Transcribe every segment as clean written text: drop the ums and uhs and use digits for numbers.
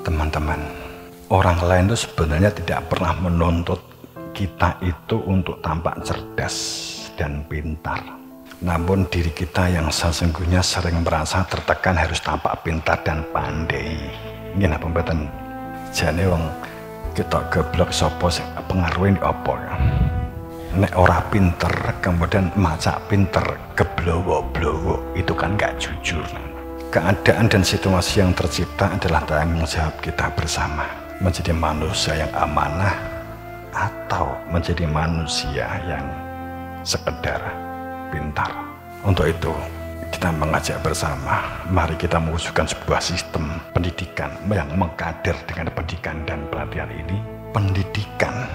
Teman-teman, orang lain itu sebenarnya tidak pernah menuntut kita itu untuk tampak cerdas dan pintar. Namun diri kita yang sesungguhnya sering merasa tertekan harus tampak pintar dan pandai. Ini apa mboten? Jane wong kita geblok sapa sing pengaruhin apa ya? Nek ora pinter kemudian maca pinter geblowo-blowo itu kan gak jujur. Keadaan dan situasi yang tercipta adalah tanggung jawab kita bersama. Menjadi manusia yang amanah atau menjadi manusia yang sekedar pintar. Untuk itu kita mengajak bersama, mari kita mewujudkan sebuah sistem pendidikan yang mengkader dengan pendidikan dan pelatihan ini. Pendidikan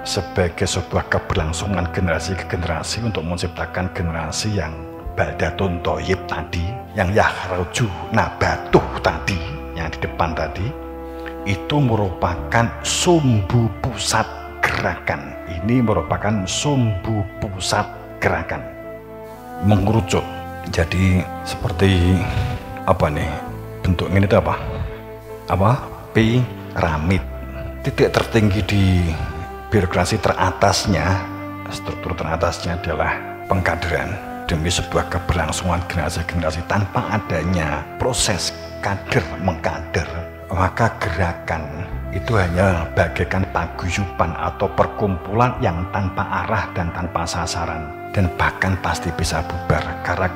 sebagai sebuah keberlangsungan generasi ke generasi untuk menciptakan generasi yang baldatun toyib tadi, yang yakhruju nabatuh tadi, yang di depan tadi, itu merupakan sumbu pusat gerakan. Ini merupakan sumbu pusat gerakan. Mengerucut. Jadi seperti apa nih? Bentuknya itu apa? Piramid. Titik tertinggi di birokrasi teratasnya, struktur teratasnya adalah pengkaderan demi sebuah keberlangsungan generasi-generasi. Tanpa adanya proses kader mengkader, maka gerakan itu hanya bagaikan paguyuban atau perkumpulan yang tanpa arah dan tanpa sasaran, dan bahkan pasti bisa bubar karena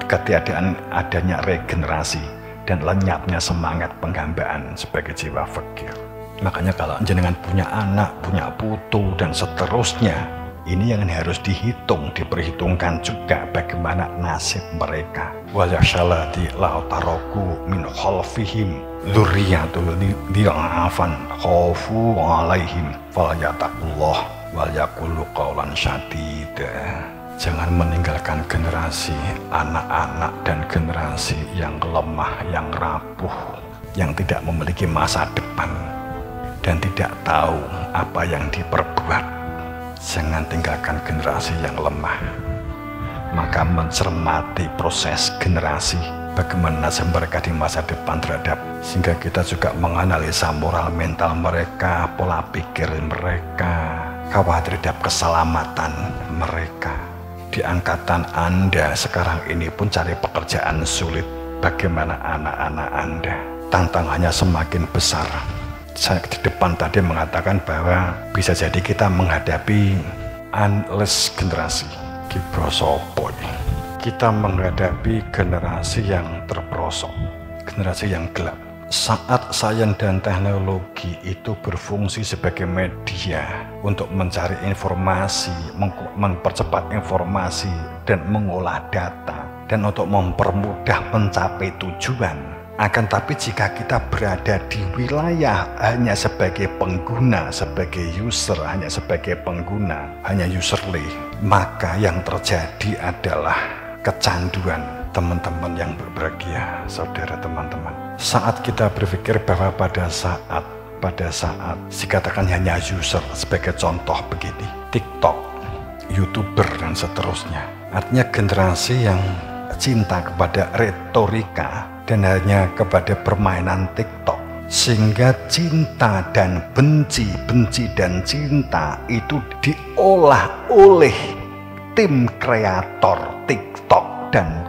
ketiadaan adanya regenerasi dan lenyapnya semangat penghambaan sebagai jiwa fakir. Makanya kalau jenengan punya anak, punya putu dan seterusnya, ini yang harus diperhitungkan juga bagaimana nasib mereka. Walyakshallati la taraku min khalfihim dzurriyyatul dha'afan khafu 'alaihim falyattaqullah walyaqulu qawlan syadida. Jangan meninggalkan generasi anak-anak dan generasi yang lemah, yang rapuh, yang tidak memiliki masa depan dan tidak tahu apa yang diperbuat. Jangan tinggalkan generasi yang lemah. Maka mencermati proses generasi, bagaimana nasib mereka di masa depan terhadap, sehingga kita juga menganalisa moral mental mereka, pola pikir mereka, khawatir terhadap keselamatan mereka. Di angkatan Anda sekarang ini pun cari pekerjaan sulit. Bagaimana anak-anak Anda? Tantangannya semakin besar. Saya di depan tadi mengatakan bahwa bisa jadi kita menghadapi unless generasi. Kita menghadapi generasi yang terperosok, generasi yang gelap. Saat sains dan teknologi itu berfungsi sebagai media untuk mencari informasi, mempercepat informasi dan mengolah data, dan untuk mempermudah mencapai tujuan. Akan tapi jika kita berada di wilayah hanya sebagai pengguna, sebagai user, hanya sebagai pengguna, hanya userly, maka yang terjadi adalah kecanduan. Teman-teman yang berbahagia, saudara teman-teman, saat kita berpikir bahwa pada saat dikatakan hanya user, sebagai contoh begini, TikTok, YouTuber dan seterusnya, artinya generasi yang cinta kepada retorika dan hanya kepada permainan TikTok, sehingga cinta dan benci dan cinta itu diolah oleh tim kreator TikTok dan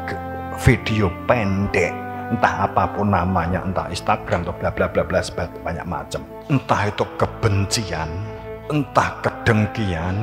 video pendek, entah apapun namanya, entah Instagram atau bla bla bla bla, banyak macam, entah itu kebencian, entah kedengkian,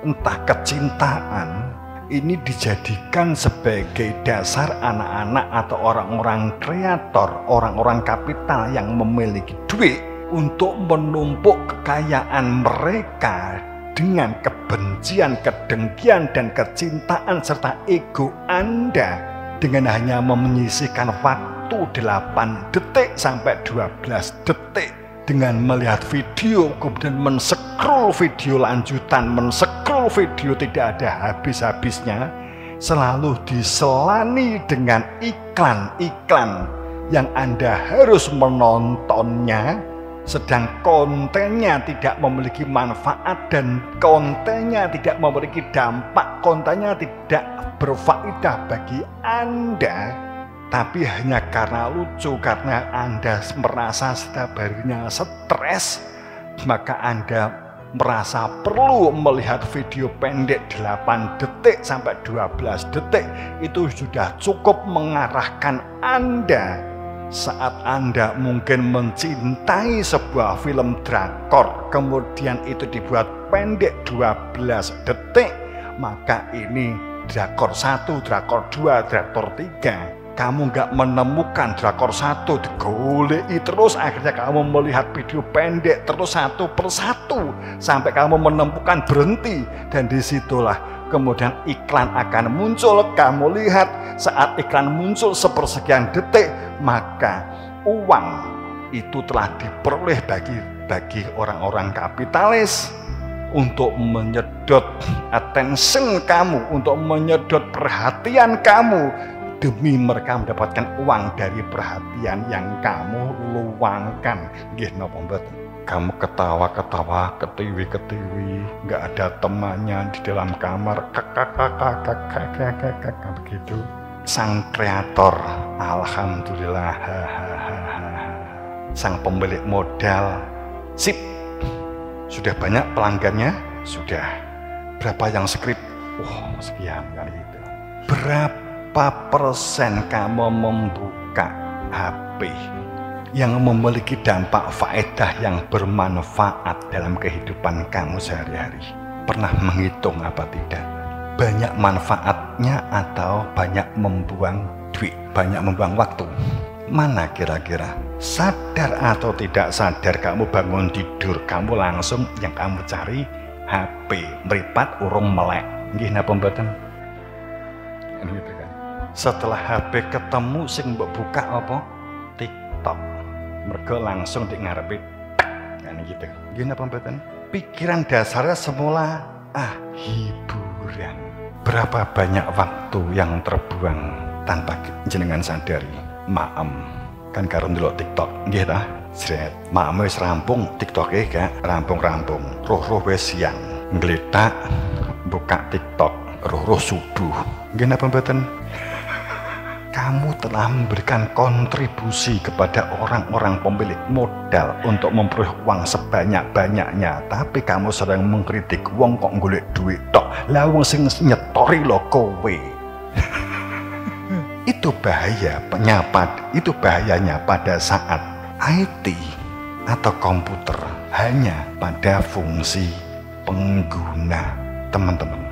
entah kecintaan. Ini dijadikan sebagai dasar anak-anak atau orang-orang kreator, orang-orang kapital yang memiliki duit untuk menumpuk kekayaan mereka dengan kebencian, kedengkian, dan kecintaan serta ego Anda, dengan hanya menyisihkan waktu 8 detik sampai 12 detik dengan melihat video, kemudian men-scroll video lanjutan, men-scroll video tidak ada habis-habisnya, selalu diselani dengan iklan-iklan yang Anda harus menontonnya, sedang kontennya tidak memiliki manfaat dan kontennya tidak memiliki dampak, kontennya tidak berfaedah bagi Anda. Tapi hanya karena lucu, karena Anda merasa setiap harinya stres, maka Anda merasa perlu melihat video pendek 8 detik sampai 12 detik. Itu sudah cukup mengarahkan Anda saat Anda mungkin mencintai sebuah film drakor, kemudian itu dibuat pendek 12 detik, maka ini drakor 1, drakor 2, drakor 3. Kamu nggak menemukan drakor 1, digoleki terus, akhirnya kamu melihat video pendek terus satu persatu sampai kamu menemukan berhenti, dan disitulah kemudian iklan akan muncul. Kamu lihat saat iklan muncul sepersekian detik, maka uang itu telah diperoleh bagi orang-orang kapitalis untuk menyedot attention kamu, untuk menyedot perhatian kamu, demi mereka mendapatkan uang dari perhatian yang kamu luangkan. Nggih napa mboten? Kamu ketawa-ketawa, ketiwi-ketiwi, nggak ada temannya di dalam kamar, kakak begitu. Sang kreator, alhamdulillah, sang pemilik modal, sip, sudah banyak pelanggannya, sudah. Berapa yang skrip? Sekian kali itu. Berapa persen kamu membuka HP yang memiliki dampak faedah yang bermanfaat dalam kehidupan kamu sehari-hari? Pernah menghitung apa tidak? Banyak manfaatnya atau banyak membuang duit, banyak membuang waktu? Mana kira-kira? Sadar atau tidak sadar, kamu bangun tidur, kamu langsung yang kamu cari HP, meripat urung melek. Nggih napa mboten? Gitu kan. Setelah HP ketemu sing mbok buka apa? TikTok. Mergo langsung di ngarepe kan gitu. Nggih napa mboten? Pikiran dasarnya semula hiburan. Berapa banyak waktu yang terbuang tanpa jenengan sadari? Maem kan karo ndelok TikTok nggih ta? Sret, maem wis rampung TikTok-e gak rampung-rampung. Roh-roh wis siang, ngletak buka TikTok, roh-roh subuh. Nggih napa mboten? Kamu telah memberikan kontribusi kepada orang-orang pemilik modal untuk memperoleh uang sebanyak-banyaknya, tapi kamu sering mengkritik wong kok golek duit tok. Lah wong sing nyetori lho kowe. Itu bahayanya pada saat IT atau komputer hanya pada fungsi pengguna, teman-teman.